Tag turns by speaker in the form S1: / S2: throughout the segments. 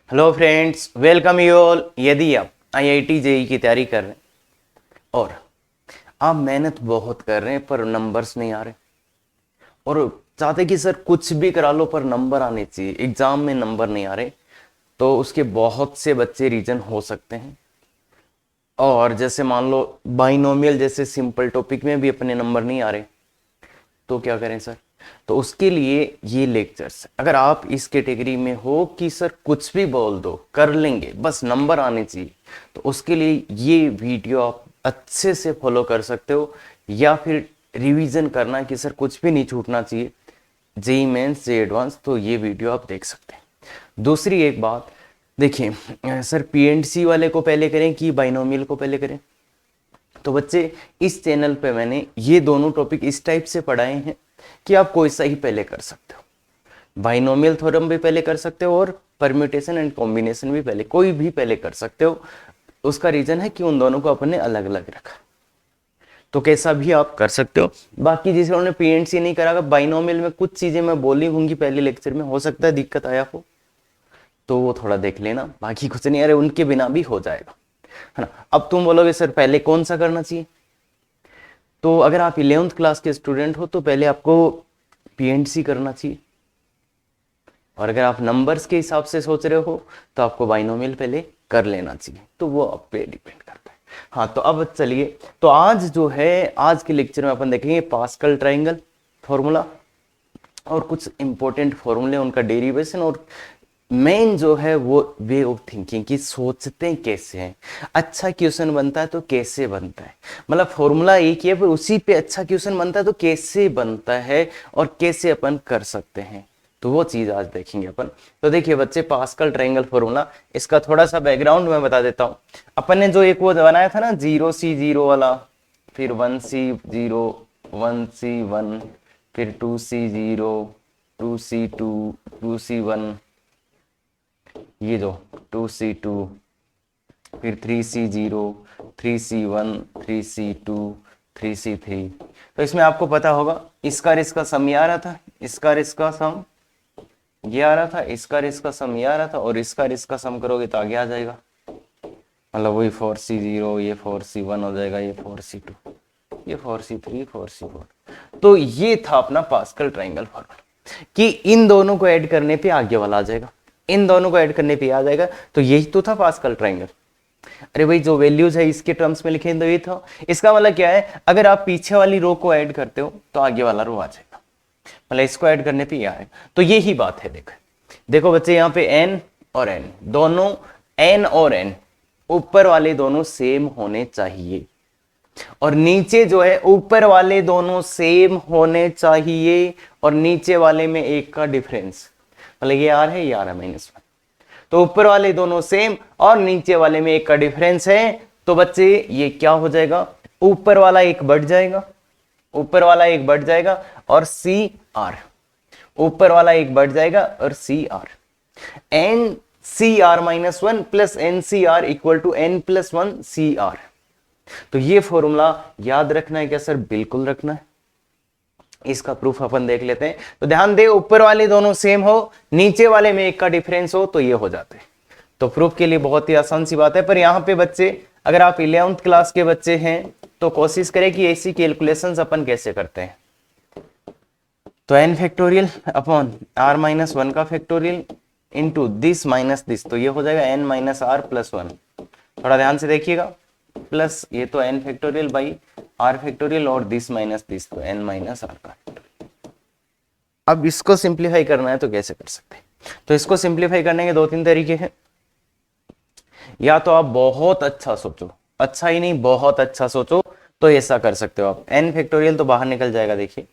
S1: Hello friends, welcome you all. यदि आप IIT JEE की तैयारी कर रहे हैं और आप मेहनत बहुत कर रहे हैं पर नंबर्स नहीं आ रहे और चाहते कि सर कुछ भी करा लो पर नंबर आने चाहिए, एग्जाम में नंबर नहीं आ रहे, तो उसके बहुत से बच्चे रीजन हो सकते हैं। और जैसे मान लो बाइनोमियल जैसे सिंपल टॉपिक में भी अपने नंबर नहीं आ रहे, तो क्या करें सर? तो उसके लिए ये लेक्चर्स, अगर आप इस कैटेगरी में हो कि सर कुछ भी बोल दो कर लेंगे बस नंबर आने चाहिए, तो उसके लिए ये वीडियो आप अच्छे से फॉलो कर सकते हो। या फिर रिवीजन करना कि सर कुछ भी नहीं छूटना चाहिए, जेई मेंस जेई एडवांस, तो ये वीडियो आप देख सकते हैं। दूसरी एक बात देखिए सर, पीएनसी वाले को पहले करें कि बाइनोमियल को पहले करें? तो बच्चे, इस चैनल पे मैंने ये दोनों टॉपिक इस टाइप से पढ़ाए हैं कि आप कोई सा ही पहले कर सकते हो, बाइनोमियल थ्योरम भी पहले कर सकते हो और परम्यूटेशन एंड कॉम्बिनेशन भी पहले, कोई भी पहले कर सकते हो। उसका रीजन है कि उन दोनों को अपने अलग अलग रखा, तो कैसा भी आप कर सकते हो। बाकी जिन्होंने पीएनसी नहीं करा, बाइनोमियल में कुछ चीजें मैं बोली होंगी पहले लेक्चर में, हो सकता है दिक्कत आया हो तो वो थोड़ा देख लेना, बाकी कुछ नहीं, अरे उनके बिना भी हो जाएगा, है ना। अब तुम बोलोगे सर पहले कौन सा करना चाहिए, तो अगर आप 11th क्लास के स्टूडेंट हो तो पहले आपको पीएनसी करना चाहिए, और अगर आप नंबर्स के हिसाब से सोच रहे हो तो आपको बाइनोमियल पहले कर लेना चाहिए, तो वो आप पे डिपेंड करता है। हाँ, तो अब चलिए, तो आज जो है, आज के लेक्चर में अपन देखेंगे पास्कल ट्राइंगल फॉर्मूला और कुछ इंपॉर्टेंट फॉर्मूले, उनका डेरिवेशन, और मेन जो है वो वे ऑफ थिंकिंग की सोचते कैसे हैं, अच्छा क्वेश्चन बनता है तो कैसे बनता है, मतलब फॉर्मूला एक ही है पर उसी पे अच्छा क्वेश्चन बनता है तो कैसे बनता है और कैसे अपन कर सकते हैं, तो वो चीज आज देखेंगे अपन। तो देखिए बच्चे, पास्कल ट्रायंगल फॉर्मूला, इसका थोड़ा सा बैकग्राउंड मैं बता देता हूं। अपन ने जो एक वो बनाया था ना, 0C0 वाला, फिर 1C0, 1C1, फिर 2C0, 2C2, 2C1, ये जो 2C2, फिर 3C0, 3C1, 3C2, 3C3, तो इसमें आपको पता होगा इसका और इसका सम ये आ रहा था, इसका और इसका सम ये आ रहा था, इसका और इसका सम ये आ रहा था, और इसका और इसका सम करोगे तो आगे आ जाएगा, मतलब वही 4C0, ये 4C1 हो जाएगा, ये 4C2, ये 4C3, 4C4। तो ये था अपना पास्कल ट्रायंगल फॉर्मूला कि इन दोनों को ऐड करने पे आगे वाला आ जाएगा, इन दोनों को ऐड करने पे आ जाएगा, तो यही तो था पास्कल ट्रायंगल। अरे भाई, जो वैल्यूज है इसके टर्म्स में लिखे तो ये था, इसका मतलब क्या है, अगर आप पीछे वाली रो को ऐड करते हो तो आगे वाला रो आ जाएगा, मतलब इसको ऐड करने पे ये आएगा, तो यही बात है। देखो बच्चे, यहाँ पे n और n दोनों, n और n ऊपर वाले दोनों सेम होने चाहिए, और नीचे जो है ऊपर वाले दोनों सेम होने चाहिए, और नीचे वाले में एक का डिफरेंस, मतलब ये r है, ये r है -1, तो ऊपर वाले दोनों सेम और नीचे वाले में एक का डिफरेंस है, तो बच्चे ये क्या हो जाएगा, ऊपर वाला एक बढ़ जाएगा, ऊपर वाला एक बढ़ जाएगा और सी आर, ऊपर वाला एक बढ़ जाएगा और C R, N C R -1 plus N C R equal to N plus 1 C R. तो ये फॉर्मूला याद रखना है क्या सर? बिल्कुल रखना है। इसका प्रूफ अपन देख लेते हैं। तो ध्यान दे, ऊपर वाले दोनों सेम हो, नीचे वाले में एक का डिफरेंस हो, तो ये हो जाते हैं। तो प्रूफ के लिए बहुत ही आसान सी बात है, पर यहां पे बच्चे, अगर आप 11th क्लास के बच्चे हैं तो कोशिश करें कि ऐसी कैलकुलेशंस अपन कैसे करते हैं। तो n फैक्टोरियल अपॉन r -1 का factorial into this minus this, तो ये हो जाएगा n माइनस आर प्लस 1। थोड़ा ध्यान से देखिएगा, प्लस ये तो n factorial by r factorial और दिस माइनस दिस, तो n माइनस आर का फैक्टोरियल। अब इसको सिंप्लीफाई करना है तो कैसे कर सकते हैं? तो इसको सिंप्लीफाई करने के 2-3 तरीके हैं। या तो आप बहुत अच्छा सोचो, अच्छा ही नहीं बहुत अच्छा सोचो, तो ऐसा कर सकते हो आप, n फैक्टोरियल तो बाहर निकल जाएगा देखिए,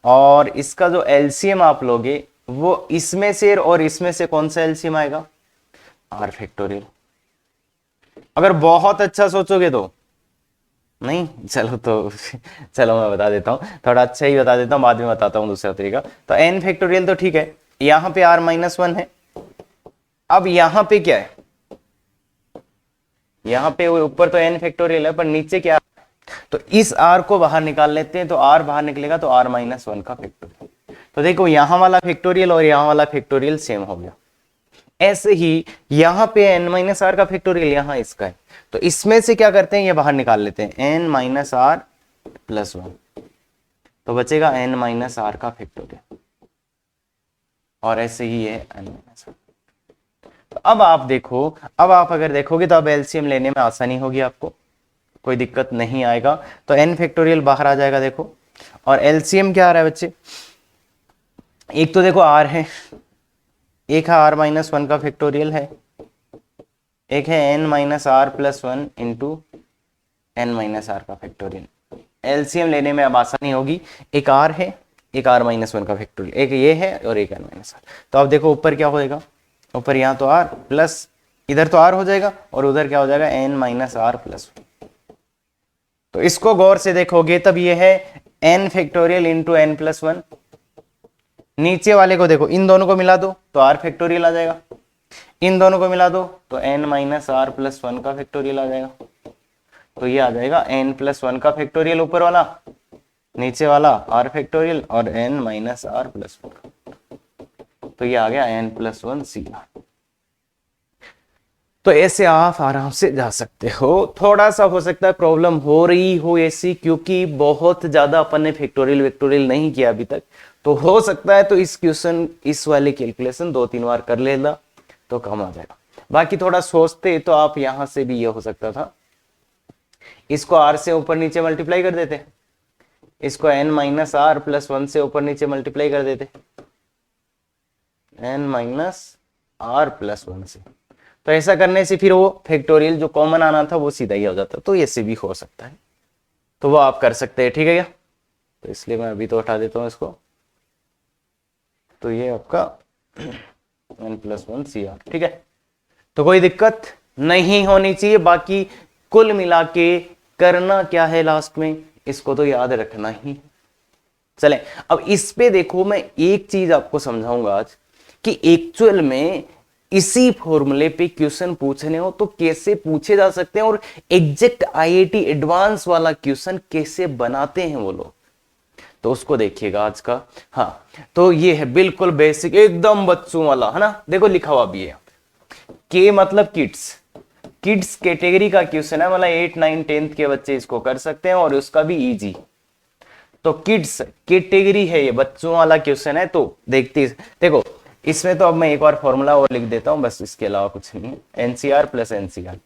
S1: और इसका जो एलसीएम आप लोगे वो इसमें से और इसमें से कौन सा एलसीएम आएगा? r factorial. अगर बहुत अच्छा सोचोगे तो नहीं, चलो तो चलो मैं बता देता हूं, थोड़ा अच्छा ही बता देता हूं, बाद में बताता हूं दूसरा तरीका। तो n फैक्टोरियल तो ठीक है, यहां पे r -1 है, अब यहां पे क्या है, यहां पे ऊपर तो n फैक्टोरियल है पर नीचे क्या, तो इस r को बाहर निकाल लेते हैं, तो r बाहर निकलेगा तो r -1 का फैक्टोरियल। तो देखो, यहां वाला फैक्टोरियल और यहां वाला फैक्टोरियल सेम हो गया, ऐसे ही यहां पे n माइनस आर का फैक्टोरियल यहां इसका है, तो इसमें से क्या करते हैं, ये बाहर निकाल लेते हैं n माइनस आर प्लस 1, तो बचेगा n माइनस आर का फैक्टोरियल, और ऐसे ही है n माइनस आर। तो अब आप देखो, अब आप अगर देखोगे तो अब एलसीएम लेने में आसानी होगी, आपको कोई दिक्कत नहीं आएगा। तो n फैक्टोरियल बाहर आ जाएगा देखो, और एलसीएम क्या आ रहा है बच्चे, एक तो देखो r है, एक है r माइनस 1 का फैक्टोरियल है, एक है n minus are plus 1 into n minus are का फैक्टोरियल। एलसीएम लेने में अब आसानी होगी, एक r है, एक r माइनस 1 का फैक्टोरियल, एक ये है और एक n माइनस आर। तो अब देखो ऊपर क्या होएगा, ऊपर यहाँ तो r प्लस इधर तो r हो जाएगा, और उधर क्या हो जाएगा n माइनस आर प्लस 1। तो इसको गौर से देखोगे तब ये है n factorial into n plus 1। नीचे वाले को देखो, इन दोनों को मिला दो तो r फैक्टोरियल आ जाएगा, इन दोनों को मिला दो तो n माइनस आर प्लस 1 का फैक्टोरियल आ जाएगा। तो ये आ जाएगा n प्लस 1 का फैक्टोरियल ऊपर वाला, नीचे वाला r फैक्टोरियल और n माइनस आर प्लस 1। तो ये आ गया n प्लस 1 सी आर। तो ऐसे आप आराम से जा सकते हो। थोड़ा सा हो सकता है प्रॉब्लम हो रही हो ऐसी, क्योंकि बहुत ज्यादा अपन ने फैक्टोरियल वेक्टोरियल नहीं किया अभी तक, तो हो सकता है तो इस क्वेश्चन इस वाले कैलकुलेशन 2-3 बार कर लेना तो कम आ जाएगा। बाकी थोड़ा सोचते तो आप यहां से भी ये हो सकता था, इसको r से ऊपर नीचे मल्टीप्लाई कर देते, इसको n माइनस आर प्लस 1 से ऊपर नीचे मल्टीप्लाई कर देते, n माइनस आर प्लस 1 से। तो ऐसा करने से फिर वो फैक्टोरियल जो कॉमन आना था वो सीधा ही हो जाता, तो ऐसे भी हो सकता है, तो वो आप कर सकते हैं, ठीक है क्या। तो इसलिए मैं अभी तो हटा देता हूं इसको। तो ये आपका n प्लस 1 सी आर, ठीक है। तो कोई दिक्कत नहीं होनी चाहिए। बाकी कुल मिला के करना क्या है लास्ट में, इसको तो याद रखना ही। चले अब इस पे देखो, मैं एक चीज आपको समझाऊंगा आज कि एक्चुअल में इसी फॉर्मूले पे क्वेश्चन पूछने हो तो कैसे पूछे जा सकते हैं, और एग्जैक्ट आईआईटी एडवांस वाला क्वेश्चन कैसे बनाते हैं वो लोग, तो उसको देखिएगा आज का। हाँ, तो ये है बिल्कुल बेसिक एकदम बच्चों वाला, है ना। देखो लिखा हुआ भी है, के मतलब किड्स, किड्स कैटेगरी का क्वेश्चन है, मतलब 8, 9, 10 के बच्चे इसको कर सकते हैं, और उसका भी इजी। तो किड्स कैटेगरी है, ये बच्चों वाला क्वेश्चन है। तो देखते देखो, इसमें तो अब मैं एक बार फॉर्मूला और लिख देता हूं बस, इसके अलावा कुछ नहीं है। एनसीआर प्लस एनसीआर,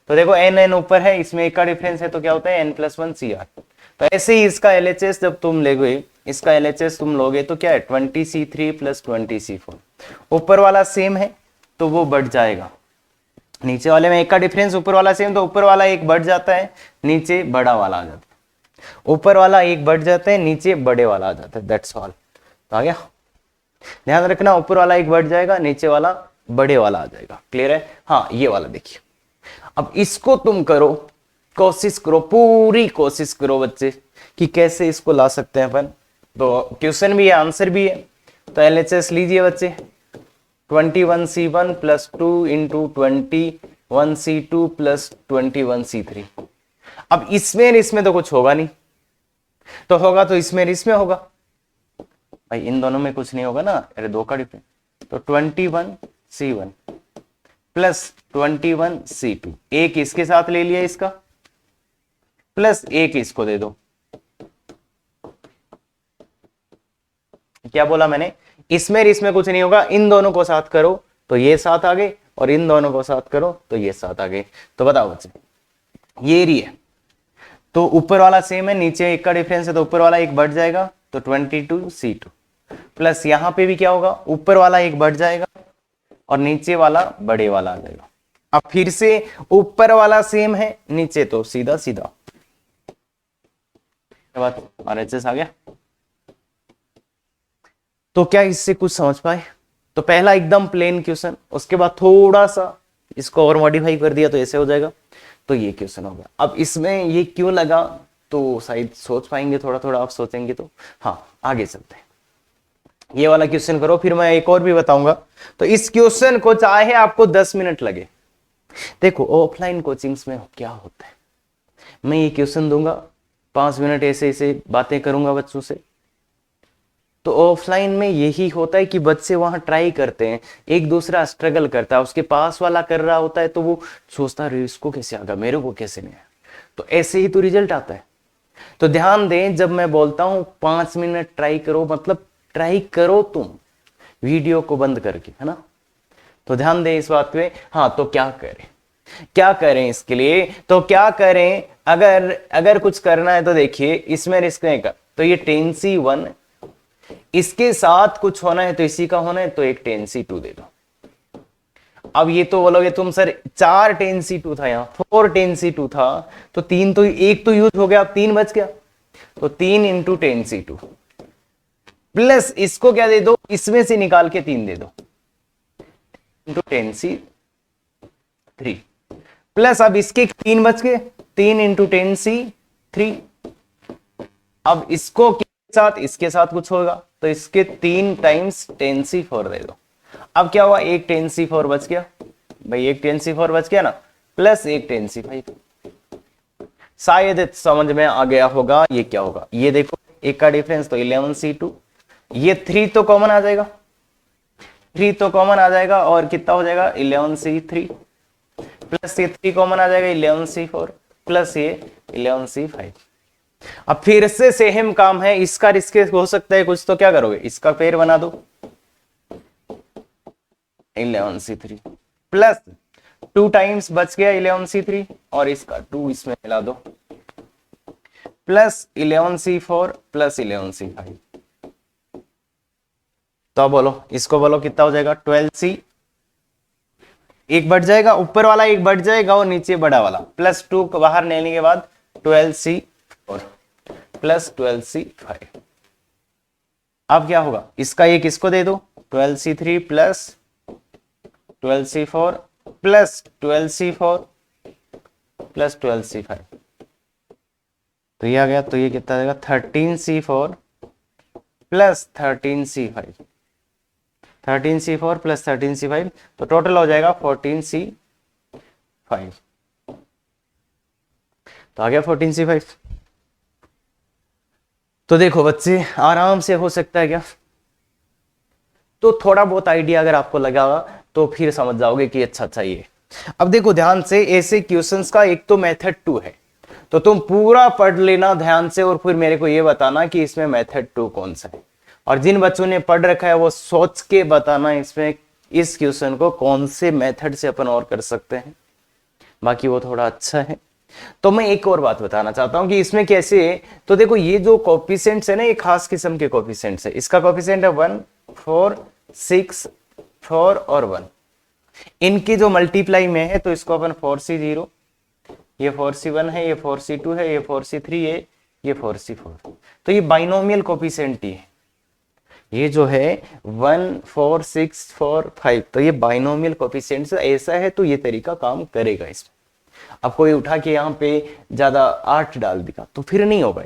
S1: तो देखो एन एन ऊपर है, इसमें एक का डिफरेंस है, तो क्या होता है n प्लस 1 सी आर। तो ऐसे ही इसका एलएचएस जब तुम लोगे, इसका एलएचएस तुम लोगे तो क्या है 20c3 प्लस 20c4। ऊपर वाला सेम है तो वो बढ़ जाएगा, नीचे वाले में एक का डिफरेंस, ऊपर वाला सेम तो ऊपर वाला एक बढ़ जाता है, नीचे बड़ा वाला आ जाता है। ऊपर वाला एक बढ़ जाता है, नीचे बड़े वाला आ जाता है, दैट्स ऑल। तो आ गया, ध्यान रखना, ऊपर वाला एक बढ़ जाएगा, नीचे वाला बड़े वाला आ जाएगा। क्लियर है। हाँ, ये वाला देखिए, अब इसको तुम करो, कोशिश करो, पूरी कोशिश करो बच्चे कि कैसे इसको ला सकते हैं अपन। तो क्वेश्चन भी है, आंसर भी है। तो एलएचएस लीजिए बच्चे, 21c1 plus 2 into 21c2 plus 21c3। अब इसमें तो कुछ होगा नहीं, तो होगा तो इसमें होगा भाई, इन दोनों में कुछ नहीं होगा ना, अरे दो का डिफरेंस। तो 21c1 प्लस 21c2, एक इसके साथ ले लिया इसका, प्लस एक इसको दे दो। क्या बोला मैंने, इसमें कुछ नहीं होगा, इन दोनों को साथ करो तो ये साथ आ गए, और इन दोनों को साथ करो तो ये साथ आ गए। तो बताओ बच्चे, ये रही है, तो ऊपर वाला सेम है, नीचे एक का डिफरेंस है, तो ऊपर वाला एक बढ़ जाएगा, तो 22c2 प्लस यहां पे भी क्या होगा, ऊपर वाला एक बढ़ जाएगा और नीचे वाला बड़े वाला आ जाएगा। अब फिर से ऊपर वाला सेम है, नीचे तो सीधा सीधा बात, आरएचएस आ गया। तो क्या इससे कुछ समझ पाए। तो पहला एकदम प्लेन क्वेश्चन, उसके बाद थोड़ा सा इसको और मॉडिफाई कर दिया तो ऐसे हो जाएगा। तो ये क्वेश्चन हो गया। अब इसमें ये क्यों लगा तो शायद सोच पाएंगे, थोड़ा थोड़ा आप सोचेंगे तो। हाँ, आगे चलते हैं, ये वाला क्वेश्चन करो, फिर मैं एक और भी बताऊंगा। तो इस क्वेश्चन को चाहे आपको 10 मिनट लगे, देखो ऑफलाइन कोचिंग्स में क्या होता है, मैं ये क्वेश्चन दूंगा, 5 मिनट ऐसे ऐसे बातें करूंगा बच्चों से, तो ऑफलाइन में यही होता है कि बच्चे वहां ट्राई करते हैं, एक दूसरा स्ट्रगल करता है, उसके पास वाला कर रहा होता है तो वो सोचता है इसको कैसे आ गया, मेरे को कैसे नहीं आया। तो ऐसे ही तो रिजल्ट आता है। तो ध्यान दें, जब मैं बोलता हूं 5 मिनट ट्राई करो, मतलब ट्राई करो तुम वीडियो को बंद करके, है ना। तो ध्यान दें इस बात पे। हाँ, तो क्या करें, क्या करें इसके लिए, तो क्या करें, अगर अगर कुछ करना है तो देखिए इसमें रिस्क नहीं का, तो ये 10C1, इसके साथ कुछ होना है तो इसी का होना है, तो एक 10C2 दे दो। अब ये तो बोलोगे तुम सर 4 10C2 था, यहाँ 4 10C2 था, तो तीन तो एक तो यूज हो गया, अब 3 बच गया, तो 3 इंटू 10C2 प्लस इसको क्या दे दो, इसमें से निकाल के 3 दे दो इंटू 10C3 प्लस, अब इसके 3 बच गए, 3 इंटू 10C3। अब इसको के साथ इसके साथ कुछ होगा तो इसके 3 टाइम्स 10C4 दे दो। अब क्या हुआ, एक 10C4 बच गया भाई, एक 10C4 बच गया ना, प्लस एक 10C5। शायद समझ में आ गया होगा ये क्या होगा। ये देखो एक का डिफरेंस तो 11C2, ये 3 तो कॉमन आ जाएगा, 3 तो कॉमन आ जाएगा, और कितना हो जाएगा 11C3 प्लस ये 3 कॉमन आ जाएगा 11C4 प्लस ये 11C5। अब फिर से सेम काम है, इसका रिस्क हो सकता है कुछ, तो क्या करोगे, इसका पेयर बना दो 11C3 प्लस 2 टाइम्स बच गया 11C3, और इसका 2 इसमें मिला दो प्लस 11C4 प्लस 11C5। तो बोलो इसको, बोलो कितना हो जाएगा 12C, एक बढ़ जाएगा, ऊपर वाला एक बढ़ जाएगा और नीचे बड़ा वाला, प्लस 2 को बाहर लेने के बाद 12C4 प्लस 12C5। अब क्या होगा, इसका एक इसको दे दो 12C3 plus 12C4 plus 12C4 plus 12C5। तो ये आ गया, तो ये कितना आएगा 13C4 plus 13C5, 13C4 plus 13C5, तो टोटल हो जाएगा 14C5। तो आ गया 14C5। तो देखो बच्चे, आराम से हो सकता है क्या, तो थोड़ा बहुत आइडिया अगर आपको लगा तो फिर समझ जाओगे कि अच्छा ये। अब देखो ध्यान से, ऐसे क्वेश्चंस का एक तो मेथड 2 है, तो तुम पूरा पढ़ लेना ध्यान से, और फिर मेरे को ये बताना कि इसमें मेथड 2 कौन सा है। और जिन बच्चों ने पढ़ रखा है वो सोच के बताना इसमें इस क्वेश्चन को कौन से मेथड से अपन और कर सकते हैं, बाकी वो थोड़ा अच्छा है। तो मैं एक और बात बताना चाहता हूं कि इसमें कैसे है। तो देखो ये जो कोफिशिएंट्स है ना, ये खास किस्म के कोफिशिएंट्स है। इसका कोफिशिएंट है 1, 4, 6, 4 और 1। इनकी जो मल्टीप्लाई में है तो इसको अपन 4C0, ये 4C1 है, ये 4C2 है, ये 4C3 है, ये 4C4। तो ये बाइनोमियल कोफिशिएंट ही है। ये जो है 1, 4, 6, 4, 5, तो ये बाइनोमियल कोफिशिएंट ऐसा है, तो ये तरीका काम करेगा इसमें। अब कोई उठा के यहाँ पे ज्यादा 8 डाल देगा तो फिर नहीं होगा।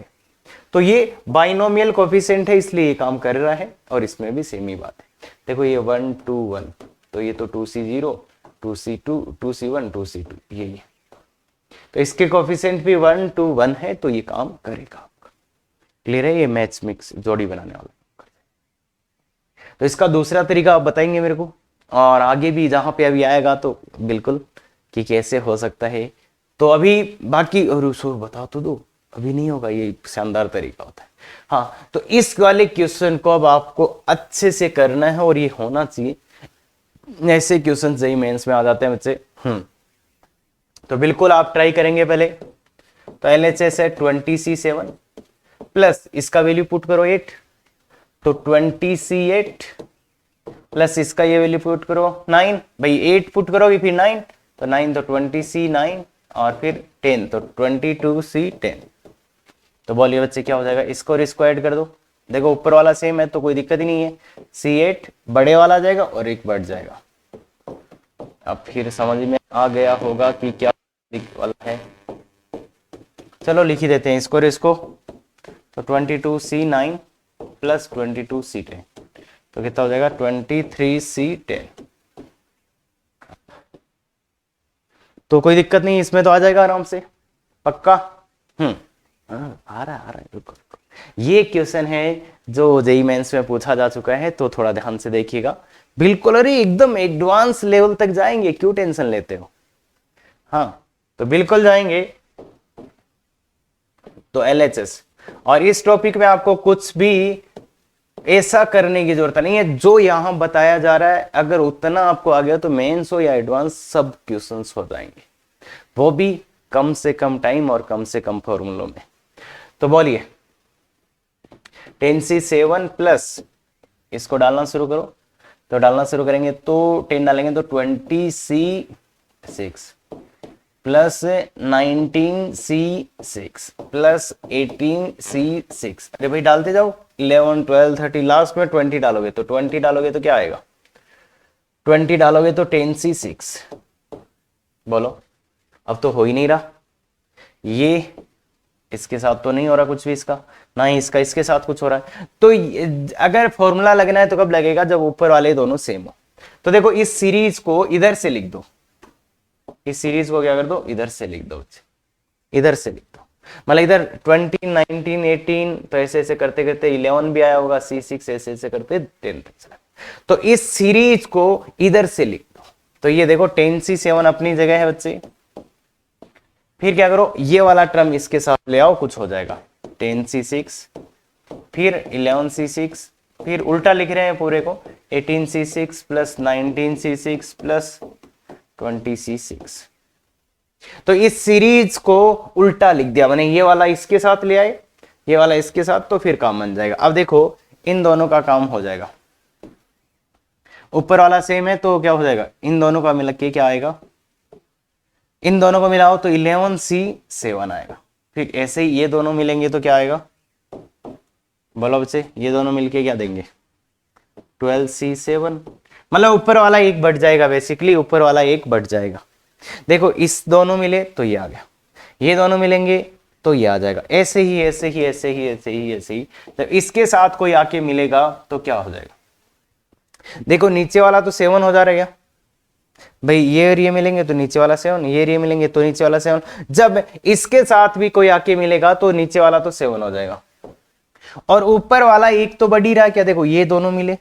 S1: तो ये बाइनोमियल कोफिशिएंट है, इसलिए ये काम कर रहा है, और इसमें भी सेम ही बात है। देखो ये 1, 2, 1, तो ये तो 2C0, 2C2, 2C1, 2C2, ये तो इसके कोफिशिएंट भी 1, 2, 1 है, तो ये काम करेगा आपका। क्लियर है, ये मैच मिक्स जोड़ी बनाने वाला। तो इसका दूसरा तरीका आप बताएंगे मेरे को, और आगे भी जहां पे अभी आएगा तो बिल्कुल कि कैसे हो सकता है। तो अभी बाकी और बता तो दो, अभी नहीं होगा, ये शानदार तरीका होता है। हाँ, तो इस वाले क्वेश्चन को अब आपको अच्छे से करना है, और ये होना चाहिए। ऐसे क्वेश्चन जेईई मेंस में आ जाते हैं बच्चे। तो बिल्कुल आप ट्राई करेंगे पहले। तो LHS है 20C7 प्लस इसका वैल्यू पुट करो 8, तो 20C8 प्लस इसका ये वैल्यू पुट करो 9, भाई 8 पुट करोगे फिर 9, तो 9 तो 20C9 और फिर 10 तो 22C10। तो बोलिए बच्चे क्या हो जाएगा, इसको इसको ऐड कर दो। देखो ऊपर वाला सेम है तो कोई दिक्कत ही नहीं है, C8 बड़े वाला जाएगा और एक बढ़ जाएगा। अब फिर समझ में आ गया होगा कि क्या वाला है। चलो लिख ही देते हैं इसको। तो 22C9 प्लस 22C10, तो कितना हो जाएगा 23C10। तो कोई दिक्कत नहीं, इसमें तो आ जाएगा आराम से, पक्का। आ रहा है रुको। ये क्वेश्चन है जो जेई मेंस में पूछा जा चुका है, तो थोड़ा ध्यान से देखिएगा। बिल्कुल, अरे एकदम एडवांस लेवल तक जाएंगे, क्यों टेंशन लेते हो। हाँ, तो बिल्कुल जाएंगे। तो एलएचएस, और इस टॉपिक में आपको कुछ भी ऐसा करने की जरूरत नहीं है, जो यहां बताया जा रहा है अगर उतना आपको आ गया तो मेंस हो या एडवांस सब क्वेश्चंस हो जाएंगे, वो भी कम से कम टाइम और कम से कम फॉर्मूलों में। तो बोलिए 10C7 प्लस, इसको डालना शुरू करो। तो डालना शुरू करेंगे तो 10 डालेंगे तो 20C6 plus 19C6 plus 18C6। अरे भाई डालते जाओ, 11 12 30, लास्ट में 20 डालोगे तो 20 डालोगे तो क्या आएगा, 20 डालोगे तो 10C6। बोलो, अब तो हो ही नहीं रहा, ये इसके साथ तो नहीं हो रहा कुछ भी, इसका ना ही इसका इसके साथ कुछ हो रहा है। तो अगर फॉर्मूला लगना है तो कब लगेगा, जब ऊपर वाले दोनों सेम हो। तो देखो इस सीरीज को इधर से लिख दो, इस सीरीज को क्या कर दो, इधर से लिख दो, इधर से लिख दो। मतलब इधर 20 19 18, तो ऐसे ऐसे करते करते 11 भी आया होगा, C6 ऐसे ऐसे करते 10 तक चला। तो इस सीरीज को इधर से लिख दो। तो ये देखो 10C7 अपनी जगह है बच्चे। फिर क्या करो, ये वाला टर्म इसके साथ ले आओ, कुछ हो जाएगा 10C6 फिर 11C6, फिर उल्टा लिख रहे हैं पूरे को, 18C6 plus 19C6 plus 20C6। तो इस सीरीज को उल्टा लिख दिया मैंने, ये वाला इसके साथ ले आए, ये वाला इसके साथ, तो फिर काम बन जाएगा। अब देखो इन दोनों का काम हो जाएगा, ऊपर वाला सेम है तो क्या हो जाएगा, इन दोनों का मिला के क्या आएगा, इन दोनों को मिलाओ तो 11C7 आएगा। फिर ऐसे ही ये दोनों मिलेंगे तो क्या आएगा, बोलो बच्चे, ये दोनों मिलके क्या देंगे, 12C7। मतलब ऊपर वाला एक बढ़ जाएगा, बेसिकली ऊपर वाला एक बढ़ जाएगा। देखो इस दोनों मिले तो ये आ गया, ये दोनों मिलेंगे तो ये आ जाएगा, ऐसे ही ऐसे ही ऐसे ही ऐसे ही ऐसे ही। जब इसके साथ कोई आके मिलेगा तो क्या हो जाएगा, देखो नीचे वाला तो 7 हो जा रहा है भाई, ये और ये मिलेंगे तो नीचे वाला 7, ये और ये मिलेंगे तो नीचे वाला 7। जब इसके साथ भी कोई आके मिलेगा तो नीचे वाला तो 7 हो जाएगा, और ऊपर वाला एक तो बढ़ ही रहा है। क्या देखो, ये दोनों मिले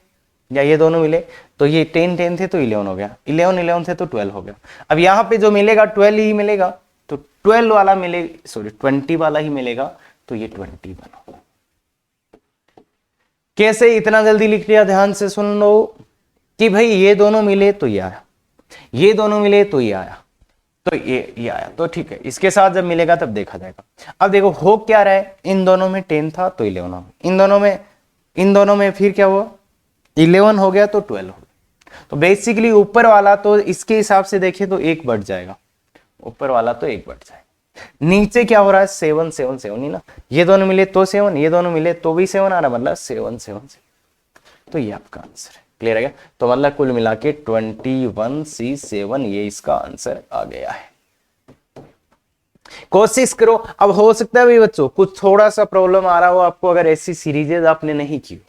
S1: या ये दोनों मिले तो ये 10 10 थे तो 11 हो गया, 11 11 थे तो 12 हो गया। अब यहां पे जो मिलेगा 12 ही मिलेगा, तो 12 वाला मिले, सॉरी 20 वाला ही मिलेगा, तो ये 20 बना। कैसे इतना जल्दी लिख लिया, ध्यान से सुन लो कि भाई ये दोनों मिले तो ये आया, ये दोनों मिले तो ये आया, तो ये आया, तो ठीक है। इसके साथ जब मिलेगा तब देखा जाएगा। अब देखो हो क्या रहा है, इन दोनों में 10 था तो 11 हो, इन दोनों में फिर क्या हुआ, 11 हो गया तो 12 हो गया। तो बेसिकली ऊपर वाला तो इसके हिसाब से देखें तो एक बढ़ जाएगा, ऊपर वाला तो एक बढ़ जाएगा। नीचे क्या हो रहा है, 7 7 7 ही ना, ये दोनों मिले तो 7, ये दोनों मिले तो भी 7 आ रहा, मतलब 7 7 7। तो ये आपका आंसर है। क्लियर है क्या, तो मतलब कुल मिला के 21C7 ये इसका आंसर आ गया है। कोशिश करो, अब हो सकता है भाई बच्चों कुछ थोड़ा सा प्रॉब्लम आ रहा हो आपको, अगर ऐसी सीरीजेज आपने नहीं की,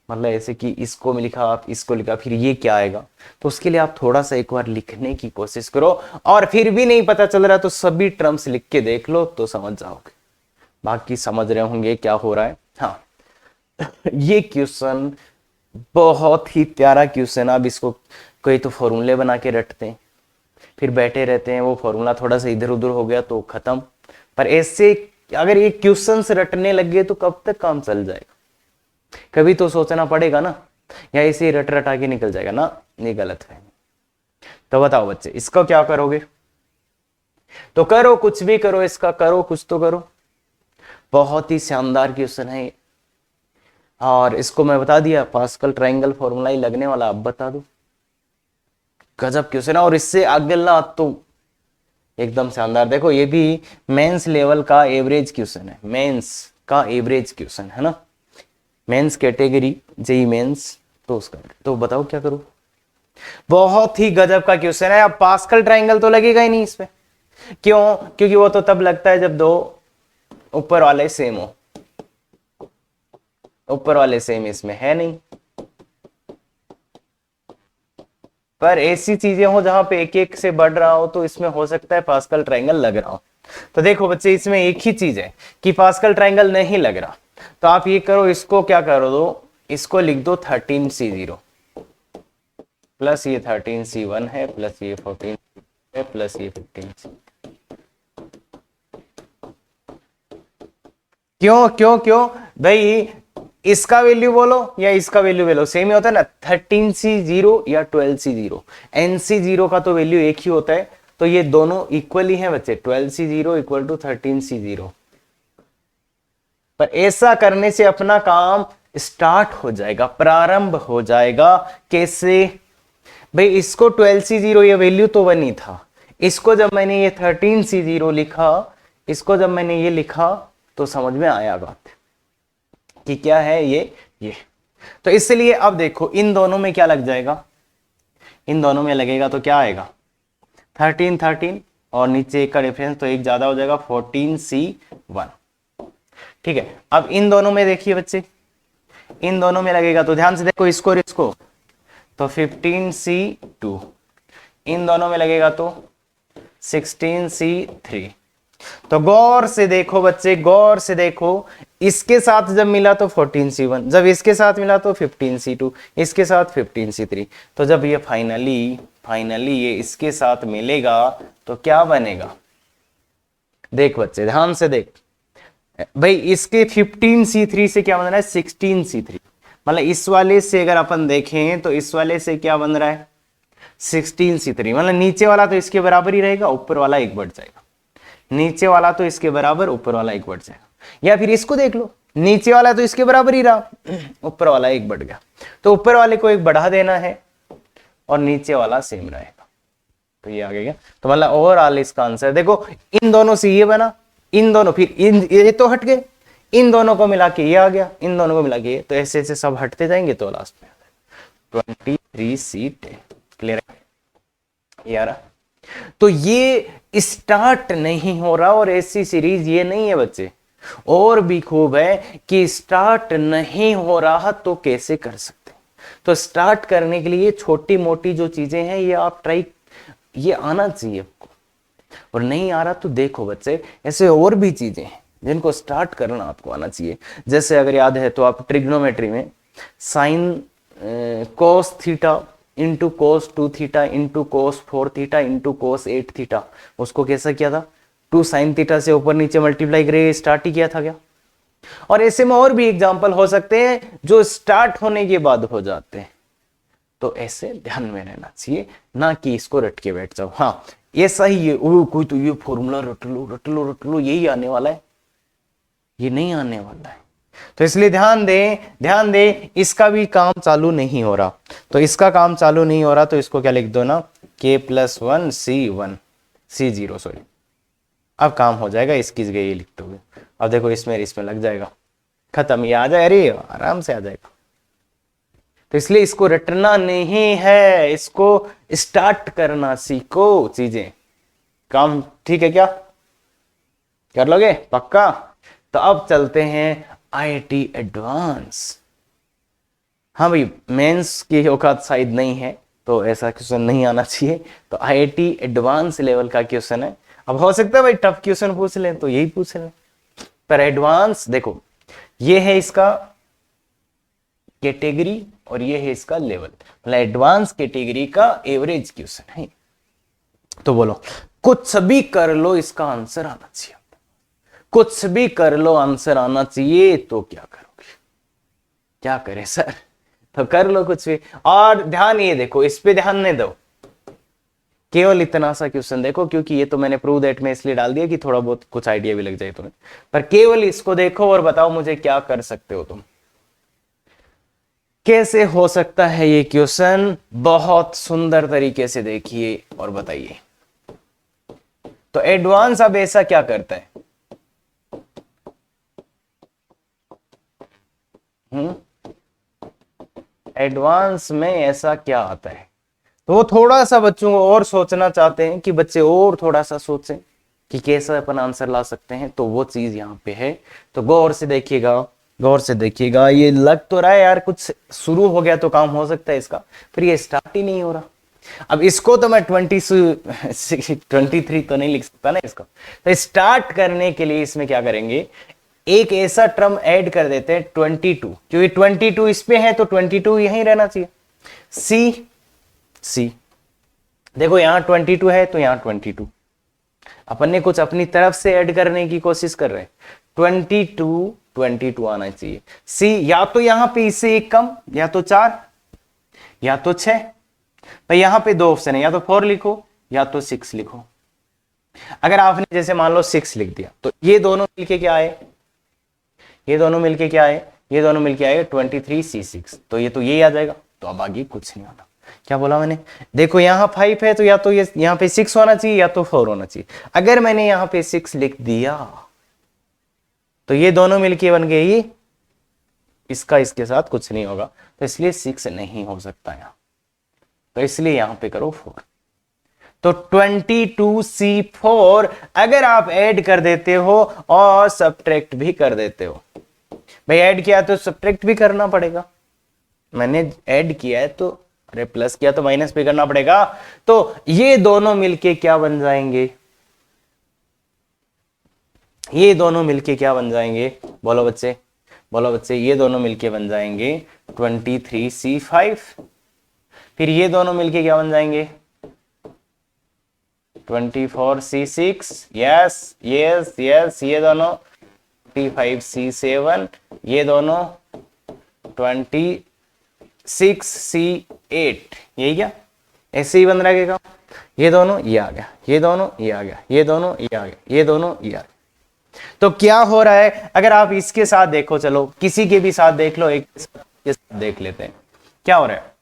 S1: मतलब ऐसे कि इसको लिखा आप इसको लिखा फिर ये क्या आएगा, तो उसके लिए आप थोड़ा सा एक बार लिखने की कोशिश करो, और फिर भी नहीं पता चल रहा तो सभी टर्म्स लिख के देख लो तो समझ जाओगे। बाकी समझ रहे होंगे क्या हो रहा है। हाँ ये क्वेश्चन बहुत ही प्यारा क्वेश्चन। अब इसको कोई तो फॉर्मूले बना के रटते हैं, फिर बैठे रहते हैं, वो फॉर्मूला थोड़ा सा इधर उधर हो गया तो खत्म। पर ऐसे अगर ये क्वेश्चन रटने लग गए तो कब तक काम चल जाएगा, कभी तो सोचना पड़ेगा ना, या ऐसे ही रट रटा के निकल जाएगा ना, ये गलत है। तो बताओ बच्चे इसका क्या करोगे, तो करो कुछ भी करो, इसका करो कुछ तो करो। बहुत ही शानदार क्वेश्चन है और इसको मैं बता दिया, पास्कल ट्रायंगल फॉर्मूला ही लगने वाला, अब बता दो। गजब क्वेश्चन है, और इससे अगला तो एकदम शानदार। देखो ये भी मेंस लेवल का एवरेज क्वेश्चन है, मेंस का एवरेज क्वेश्चन है ना, मेंस कैटेगरी जेई मेंस, तो उसका तो बताओ क्या करूं। बहुत ही गजब का क्वेश्चन है। अब पास्कल ट्रायंगल तो लगेगा ही नहीं इसमें, क्यों, क्योंकि वो तो तब लगता है जब दो ऊपर वाले सेम हो, ऊपर वाले सेम इसमें है नहीं। पर ऐसी चीजें हो जहां पे एक एक से बढ़ रहा हो तो इसमें हो सकता है पास्कल ट्रायंगल लग रहा हो। तो देखो बच्चे इसमें एक ही चीज है कि पास्कल ट्रायंगल नहीं लग रहा, तो आप ये करो, इसको क्या करो दो, इसको लिख दो 13C0 प्लस ये 13C1 है प्लस ये 14 है प्लस ये 15C। क्यों क्यों क्यों भाई, इसका वैल्यू बोलो या इसका वैल्यू बोलो, सेम ही होता है ना, 13C0 या 12C0। NC0 का तो वैल्यू एक ही होता है, तो ये दोनों इक्वल ही हैं बच्चे, 12C0 इक्वल टू 13C0। पर ऐसा करने से अपना काम स्टार्ट हो जाएगा, प्रारंभ हो जाएगा। कैसे भाई, इसको 12C0 ये वैल्यू तो 1 ही था, इसको जब मैंने ये 13C0 लिखा, इसको जब मैंने ये लिखा तो समझ में आया बात कि क्या है ये। तो इसलिए अब देखो इन दोनों में क्या लग जाएगा, इन दोनों में लगेगा तो क्या आएगा 13 13 और नीचे एक का डिफरेंस तो एक ज्यादा हो जाएगा 14C1। ठीक है, अब इन दोनों में देखिए बच्चे, इन दोनों में लगेगा तो ध्यान से देखो इसको और इसको, तो 15C2, इन दोनों में लगेगा तो 16C3। तो गौर से देखो बच्चे, गौर से देखो, इसके साथ जब मिला तो 14C1, जब इसके साथ मिला तो 15C2, इसके साथ 15C3। तो जब ये फाइनली ये इसके साथ मिलेगा तो क्या बनेगा, देख बच्चे ध्यान से देख भाई, इसके 15C3 से क्या बन रहा है 16C3, मतलब इस वाले से अगर अपन देखें तो इस वाले से क्या बन रहा है 16C3, मतलब नीचे वाला तो इसके बराबर ही रहेगा, ऊपर वाला एक बढ़ जाएगा, नीचे वाला तो इसके बराबर, ऊपर वाला एक बढ़ जाएगा। या फिर इसको देख लो, नीचे वाला तो इसके बराबर ही रहा, ऊपर वाला एक बढ़ गया, तो ऊपर वाले को एक बढ़ा देना है और नीचे वाला सेम रहेगा, तो ये आ गया। तो मतलब ओवरऑल इसका आंसर देखो, इन दोनों से ये बना, इन दोनों फिर ये तो हट गए, इन दोनों को मिला के ये आ गया, इन दोनों को मिला के ये, तो ऐसे ऐसे सब हटते जाएंगे तो लास्ट में 23C10। क्लियर है यार? तो ये स्टार्ट नहीं हो रहा, और ऐसी सीरीज ये नहीं है बच्चे, और भी खूब है कि स्टार्ट नहीं हो रहा तो कैसे कर सकते हैं। तो स्टार्ट करने के लिए छोटी मोटी जो चीजें हैं ये आप ट्राई, ये आना चाहिए आपको, और नहीं आ रहा तो देखो बच्चे, ऐसे और भी चीजें हैं जिनको स्टार्ट करना आपको आना चाहिए। जैसे अगर याद है तो आप ट्रिग्नोमेट्री में sine cos theta into cos 2 theta into cos 4 theta into cos 8 theta, उसको कैसा किया था 2 साइन थीटा से ऊपर नीचे मल्टीप्लाई करके स्टार्ट ही किया था क्या। और ऐसे में और भी एग्जांपल हो सकते हैं जो स्टार्ट होने के बाद हो जाते हैं, तो ऐसे ध्यान में रहना चाहिए, ना कि इसको रट के बैठ जाओ। हाँ ये सही है, कोई तो ये फॉर्मूला रट लो यही आने वाला है, ये नहीं आने वाला है। तो इसलिए ध्यान दे, इसका भी काम चालू नहीं हो रहा, तो इसका काम चालू नहीं हो रहा तो इसको क्या लिख दो ना, K+1 C0 सॉरी, अब काम हो जाएगा, इसकी जगह ये लिख दोगे। अब देखो इसमें लग जाएगा, खत्म, ये आ जाए, अरे आराम से आ जाएगा। तो इसलिए इसको रटना नहीं है, इसको स्टार्ट करना सीखो चीजें। काम ठीक है क्या, कर लोगे पक्का? तो अब चलते हैं IIT एडवांस। हाँ भाई, मेंस की औकात शायद नहीं है तो ऐसा क्वेश्चन नहीं आना चाहिए, तो IIT एडवांस लेवल का क्वेश्चन है। अब हो सकता है भाई टफ क्वेश्चन पूछ लें तो यही पूछ लें, पर एडवांस देखो, ये है इसका कैटेगरी और ये है इसका लेवल, मतलब एडवांस कैटेगरी का एवरेज क्वेश्चन है। तो बोलो, कुछ भी कर लो इसका आंसर आना चाहिए, कुछ भी कर लो आंसर आना चाहिए, तो क्या करोगे, क्या करें सर, तो कर लो कुछ भी। और ध्यान ये देखो, इस पे ध्यान नहीं दो, केवल इतना सा क्वेश्चन देखो, क्योंकि ये तो मैंने प्रूव दैट में इसलिए डाल दिया कि थोड़ा बहुत कुछ आइडिया भी लग जाए तुम्हें, पर केवल इसको देखो और बताओ मुझे क्या कर सकते हो तुम, कैसे हो सकता है ये क्वेश्चन, बहुत सुंदर तरीके से देखिए और बताइए। तो एडवांस अब ऐसा क्या करता है, एडवांस में ऐसा क्या आता है, तो वो थोड़ा सा बच्चों को और सोचना चाहते हैं कि बच्चे और थोड़ा सा सोचें कि कैसे अपन आंसर ला सकते हैं, तो वो चीज यहाँ पे है। तो गौर से देखिएगा, गौर से देखिएगा, ये लग तो रहा है यार कुछ शुरू हो गया तो काम हो सकता है इसका, फिर ये स्टार्ट ही नहीं हो रहा। अब इसको तो मैं 23 तो नहीं लिख सकता ना इसको, तो स्टार्ट करने के लिए इसमें क्या करेंगे, एक ऐसा टर्म ऐड कर देते हैं 22, क्योंकि 22 इस पे है तो 22 यहीं रहना चाहिए। सी सी देखो यहां 22 है तो यहां 22, अपन ने कुछ अपनी तरफ से ऐड करने की कोशिश कर रहे हैं। 22 आना चाहिए। सी या तो यहां पे इससे एक कम, या तो 4 या तो 6। भाई यहां पे दो ऑप्शन है, या तो 4 लिखो या तो 6 लिखो। अगर आपने जैसे मान लो 6 लिख दिया तो ये दोनों मिलके क्या आए, ये दोनों मिलके क्या आए, ये दोनों मिलके आए 23C6, तो ये तो यही आ जाएगा। तो अब आगे कुछ नहीं होना। क्या बोला मैंने, देखो यहां 5 है तो या तो ये यहां पे 6 होना चाहिए या तो 4 होना चाहिए। अगर मैंने यहां पे 6 लिख दिया तो ये दोनों मिलके बन गए ये, इसका इसके साथ कुछ नहीं होगा, तो इसलिए 6 नहीं हो सकता यहां, तो इसलिए यहां पे करो 4। तो 22C4 अगर आप ऐड कर देते हो और सब्ट्रैक्ट भी कर देते हो, भाई ऐड किया तो सब्ट्रैक्ट भी करना पड़ेगा, मैंने ऐड किया है तो अरे प्लस किया तो माइनस भी करना पड़ेगा। तो ये दोनों मिलके क्या बन जाएंगे, ये दोनों मिलके क्या बन जाएंगे, बोलो बच्चे, बोलो बच्चे, ये दोनों मिलके बन जाएंगे 23C5। फिर ये दोनों मिलके क्या बन जाएंगे 24C6। यस यस यस, ये दोनों 25C7, ये दोनों 26C8, यही क्या ऐसे ही बन रहेगा। ये दोनों ये आ गया, ये दोनों ये आ गया, ये दोनों ये आ गया, ये दोनों ये आ गया। तो क्या हो रहा है, अगर आप इसके साथ देखो, चलो किसी के भी साथ देख लो, एक के साथ देख लेते हैं क्या हो रहा है।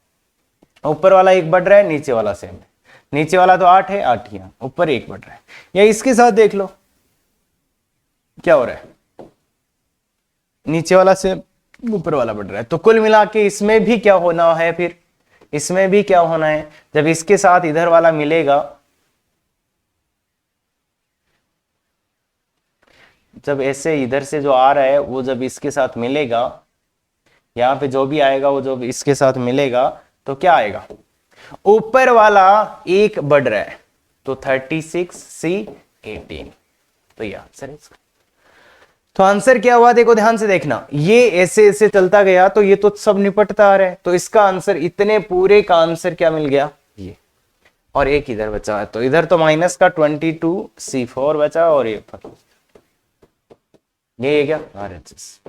S1: ऊपर वाला एक बढ़ रहा है, नीचे वाला सेम है, नीचे वाला तो 8 है, 8 ही, ऊपर एक बढ़ रहा है। या इसके साथ देख लो क्या हो रहा है, नीचे वाला से ऊपर वाला बढ़ रहा है। तो कुल मिला के इसमें भी क्या होना है, फिर इसमें भी क्या होना है, जब इसके साथ इधर वाला मिलेगा, जब ऐसे इधर से जो आ रहा है वो जब इसके साथ मिलेगा, यहां पे जो भी आएगा वो जब इसके साथ मिलेगा तो क्या आएगा, ऊपर वाला एक बढ़ रहा है तो 36C18, तो ये आंसर है इसका। तो आंसर क्या हुआ, देखो ध्यान से देखना, ये ऐसे ऐसे चलता गया तो ये तो सब निपटता आ रहा है, तो इसका आंसर, इतने पूरे का आंसर क्या मिल गया ये, और एक इधर बचा है, तो इधर तो माइनस का 22C4 बचा, और ये क्या RHS।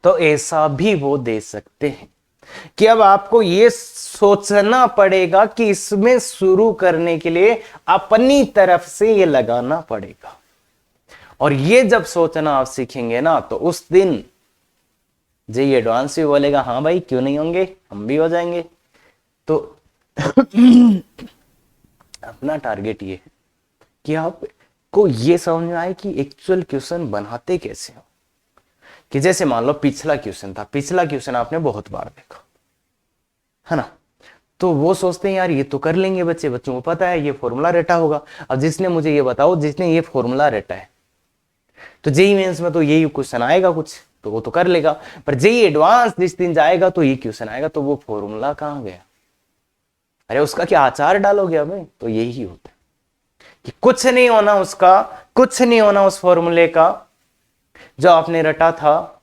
S1: तो ऐसा भी वो दे सकते हैं कि अब आपको ये सोचना पड़ेगा कि इसमें शुरू करने के लिए अपनी तरफ से ये लगाना पड़ेगा, और ये जब सोचना आप सीखेंगे ना तो उस दिन जी एडवांस भी बोलेगा हाँ भाई क्यों नहीं होंगे, हम भी हो जाएंगे। तो अपना टारगेट ये है कि आपको ये समझ में आए कि एक्चुअल क्वेश्चन बनाते कैसे हो। कि जैसे मान लो पिछला क्वेश्चन था, पिछला क्वेश्चन आपने बहुत बार देखा है ना, तो वो सोचते हैं यार ये तो कर लेंगे बच्चे, बच्चों को पता है ये फॉर्मूला रटा होगा। अब जिसने मुझे ये बताओ, जिसने ये फॉर्मूला रटा है, तो जेई मेंस में तो यही क्वेश्चन आएगा कुछ, तो वो तो कर लेगा, पर जेई एडवांस जिस दिन जाएगा तो ये क्वेश्चन आएगा, तो वो फॉर्मूला कहां गया, अरे उसका क्या आचार डालोगे हमें। तो यही होता है कि कुछ नहीं होना उसका, कुछ नहीं होना उस फॉर्मूले का जो आपने रटा था।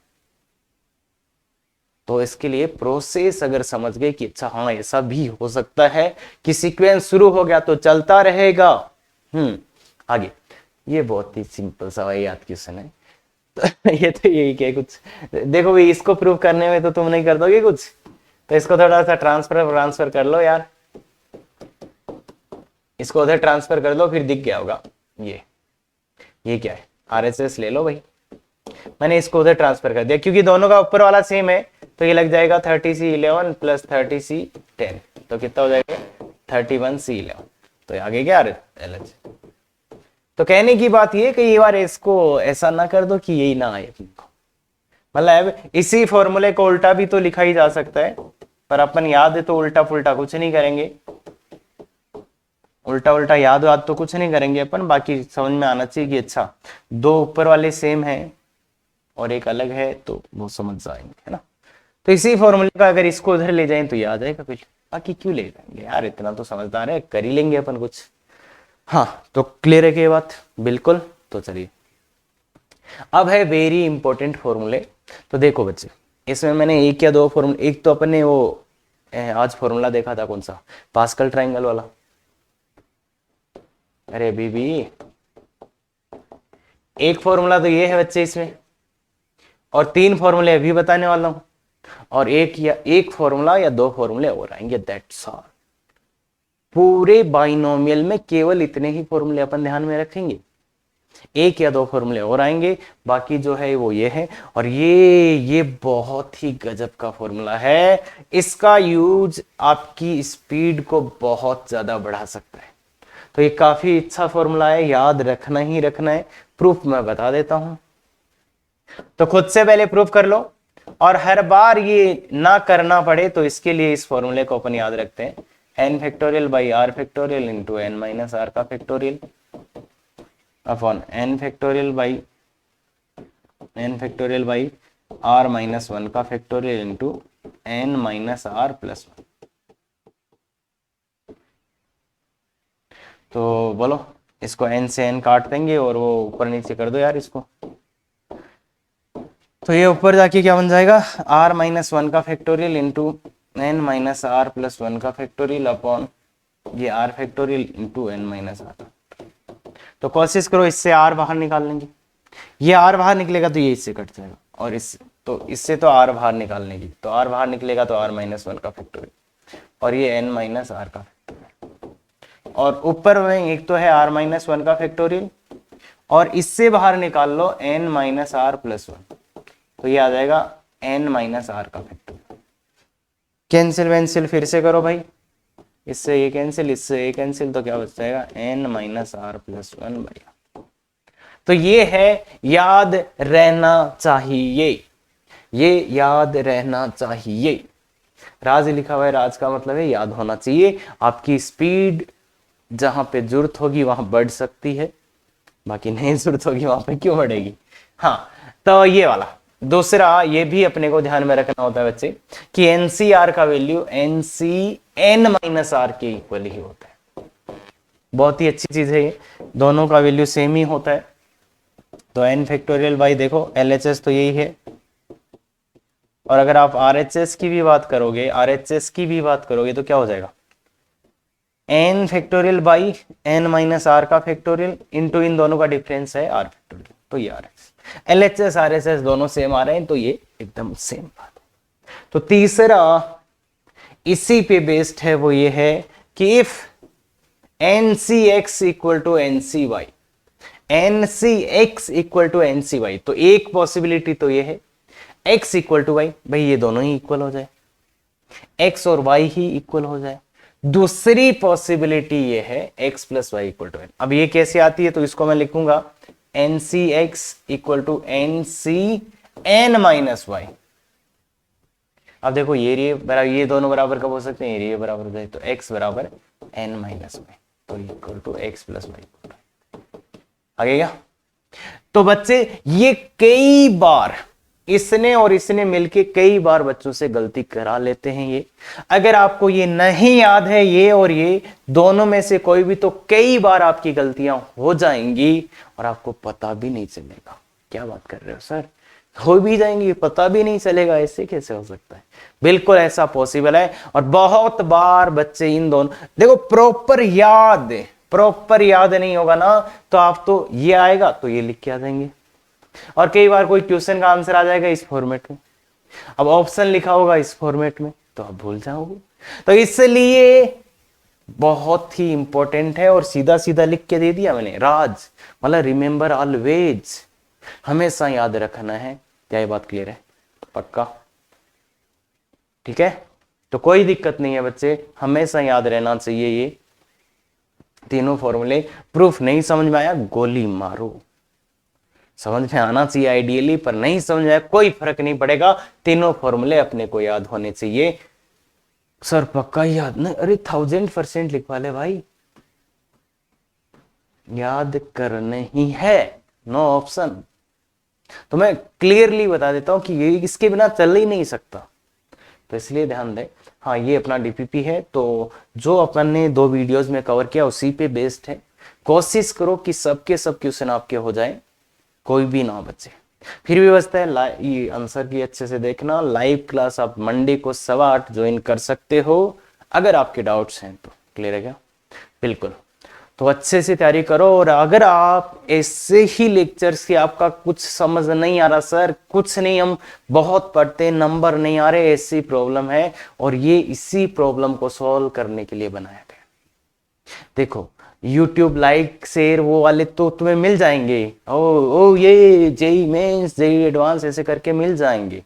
S1: तो इसके लिए प्रोसेस अगर समझ गए कि अच्छा हाँ ऐसा भी हो सकता है कि सीक्वेंस शुरू हो गया तो चलता रहेगा। आगे ये बहुत ही सिंपल सा याद क्वेश्चन है, तो ये तो यही क्या कुछ देखो भाई, इसको प्रूव करने में तो तुम नहीं कर दोगे कुछ, तो इसको थोड़ा सा ट्रांसफर कर लो यार, इसको उधर ट्रांसफर कर दो, फिर दिख गया होगा। ये क्या है, RHS ले लो भाई, मैंने इसको उधर ट्रांसफर कर दिया क्योंकि दोनों का ऊपर वाला सेम है, तो ये लग जाएगा 30C11 प्लस 30C10, तो कितना हो जाएगा 31C11, तो आगे क्या LH। तो कहने की बात ये कि ये बार इसको ऐसा ना कर दो कि यही ना आए अपने को, मतलब इसी फॉर्मूले को उल्टा भी तो लिखा ही जा सकता है, पर अपन याद है तो उल्टा पुल्टा कुछ नहीं करेंगे, उल्टा याद तो कुछ नहीं करेंगे अपन, बाकी समझ में आना चाहिए कि अच्छा दो ऊपर वाले सेम है और एक अलग है, तो वो समझ जाएंगे है ना। तो इसी फॉर्मूले का अगर इसको उधर ले जाएं तो ये आ जाएगा फिर, बाकी क्यों ले जाएंगे यार, इतना तो समझदार है, कर ही लेंगे अपन कुछ। हाँ तो क्लियर है कि ये बात बिल्कुल। तो चलिए अब है वेरी इंपॉर्टेंट फॉर्मूले। तो देखो बच्चे, इसमें मैंने एक या दो फॉर्मूले, एक तो अपन ने वो आज फॉर्मूला देखा था, कौन सा, पास्कल ट्रायंगल वाला। अरे बीबी, एक फॉर्मूला तो ये है बच्चे इसमें, और 3 फॉर्मूले अभी बताने वाला हूं, और एक फॉर्मूला या 2 फॉर्मूले और आएंगे, दैट्स ऑल। पूरे बाइनोमियल में केवल इतने ही फॉर्मूले अपन ध्यान में रखेंगे, एक या 2 फॉर्मूले और आएंगे, बाकी जो है वो ये है। और ये बहुत ही गजब का फॉर्मूला है, इसका यूज आपकी स्पीड को बहुत ज्यादा बढ़ा सकता है। तो ये काफी अच्छा फॉर्मूला है, याद रखना ही रखना है। प्रूफ मैं बता देता हूं, तो खुद से पहले प्रूफ कर लो, और हर बार ये ना करना पड़े तो इसके लिए इस फॉर्मूले को अपन याद रखते हैं, n factorial by r factorial into n minus are का factorial upon n factorial by r minus 1 का factorial into n minus are plus 1। तो बोलो, इसको n से n काट देंगे और वो ऊपर नीचे कर दो यार इसको, तो ये ऊपर जाके क्या बन जाएगा, r माइनस 1 का factorial into n minus are plus 1 का फैक्टोरियल अपॉन ये r factorial into n minus R. तो कोशिश करो इससे r बाहर निकाल लेंगे, ये r बाहर निकलेगा तो ये इससे कट जाएगा, और इससे तो r बाहर निकालने की, तो r बाहर निकलेगा तो r माइनस 1 का फैक्टोरियल, और ये n माइनस आर का फैक्टोरियल, और ऊपर में एक तो है r माइनस 1 का फैक्टोरियल, और इससे बाहर निकाल लो n माइनस आर प्लस 1, तो ये आ जाएगा n माइनस आर का फैक्टोरियल। कैंसिल वैंसिल फिर से करो भाई, इससे ये कैंसिल, इससे ये कैंसिल, तो क्या बच जाएगा n minus are plus 1 by R. तो ये है, याद रहना चाहिए, ये याद रहना चाहिए। राज लिखा हुआ है, राज का मतलब है याद होना चाहिए। आपकी स्पीड जहां पे जरूरत होगी वहां बढ़ सकती है, बाकी नहीं जरूरत होगी वहां पे क्यों बढ़ेगी। हाँ, तो ये वाला दूसरा, ये भी अपने को ध्यान में रखना होता है बच्चे कि एनसीआर का value NC N minus R के इक्वल ही होता है। बहुत ही अच्छी चीज है ये, दोनों का वैल्यू सेम ही होता है। तो एन फैक्टोरियल बाई, देखो एलएचएस तो यही है, और अगर आप आरएचएस की भी बात करोगे, आरएचएस की भी बात करोगे तो क्या हो जाएगा, N factorial by N minus are का फैक्टोरियल इंटू इन दोनों का डिफरेंस है आर फैक्टोरियल, तो ये आर एलएचएस आरएचएस दोनों सेम आ रहे हैं, तो ये एकदम सेम बात है। तो तीसरा इसी पे बेस्ड है, वो ये है कि इफ NCX equal to NCY, NCX equal to NCY, तो एक पॉसिबिलिटी तो ये है x इक्वल टू y, भाई ये दोनों ही इक्वल हो जाए, x और y ही इक्वल हो जाए। दूसरी पॉसिबिलिटी ये है x plus Y equal to n। अब ये कैसे आती है, तो इसको मैं लिखूंगा NCX equal to NCN minus Y. अब देखो ये बराबर, ये दोनों बराबर कब हो सकते हैं, ये बराबर हो जाए तो x बराबर n माइनस वाई, तो equal to x plus Y. आगे क्या, तो बच्चे ये कई बार इसने और इसने मिलके कई बार बच्चों से गलती करा लेते हैं। ये अगर आपको ये नहीं याद है, ये और ये दोनों में से कोई भी, तो कई बार आपकी गलतियां हो जाएंगी और आपको पता भी नहीं चलेगा। क्या बात कर रहे हो सर, हो भी जाएंगी, पता भी नहीं चलेगा, ऐसे कैसे हो सकता है? बिल्कुल ऐसा पॉसिबल है, और बहुत बार बच्चे इन दोनों, देखो प्रॉपर याद नहीं होगा ना, तो आप तो ये आएगा तो ये लिख के आ जाएंगे, और कई बार कोई क्वेश्चन का आंसर आ जाएगा इस फॉर्मेट में, अब ऑप्शन लिखा होगा इस फॉर्मेट में, तो आप भूल जाओगे। तो इसलिए बहुत ही इंपॉर्टेंट है, और सीधा सीधा लिख के दे दिया मैंने, राज मतलब रिमेंबर ऑलवेज, हमेशा याद रखना है। क्या ये बात क्लियर है? पक्का? ठीक है, तो कोई दिक्कत नहीं है बच्चे, हमेशा याद रहना चाहिए ये तीनों फॉर्मूले। प्रूफ नहीं समझ में आया, गोली मारो, समझ में आना चाहिए आइडियली, पर नहीं समझ में आया कोई फर्क नहीं पड़ेगा, तीनों फॉर्मूले अपने को याद होने चाहिए। सर पक्का याद नहीं? अरे 1000% लिखवा ले भाई, याद करने ही है, नो ऑप्शन। तो मैं क्लियरली बता देता हूं कि ये इसके बिना चल ही नहीं सकता, तो इसलिए ध्यान दें। हाँ, ये अपना डीपीपी है, तो जो अपन ने 2 वीडियोस में कवर किया उसी पे बेस्ड है। कोशिश करो कि सबके सब क्वेश्चन आपके हो जाए, कोई भी ना बचे। फिर भी बचता है ये आंसर की अच्छे से देखना। लाइव क्लास आप मंडे को 8:15 ज्वाइन कर सकते हो अगर आपके डाउट्स हैं तो। क्लियर है क्या? बिल्कुल। तो अच्छे से तैयारी करो। और अगर आप ऐसे ही लेक्चर्स की आपका कुछ समझ नहीं आ रहा, सर कुछ नहीं, हम बहुत पढ़ते हैं नंबर नहीं आ रहे, ऐसी प्रॉब्लम है, और ये इसी प्रॉब्लम को सॉल्व करने के लिए बनाया गया। देखो YouTube लाइक शेयर वो वाले तो तुम्हें मिल जाएंगे, ओ ये जेई मेंस जेई एडवांस ऐसे करके मिल जाएंगे,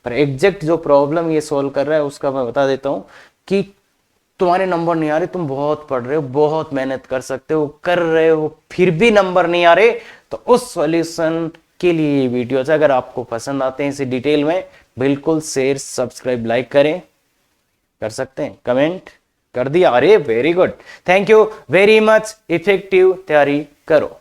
S1: पर एग्जैक्ट जो प्रॉब्लम ये सॉल्व कर रहा है उसका मैं बता देता हूं कि तुम्हारे नंबर नहीं आ रहे, तुम बहुत पढ़ रहे हो, बहुत मेहनत कर सकते हो, कर रहे हो, फिर भी नंबर नहीं आ रहे, तो उस सॉल्यूशन के लिए ये वीडियो है। अगर आपको पसंद आते हैं इसे डिटेल में, बिल्कुल शेयर सब्सक्राइब लाइक करें, कर सकते हैं, कमेंट कर दिया, अरे very good, thank you very much. Effective तैयारी करो।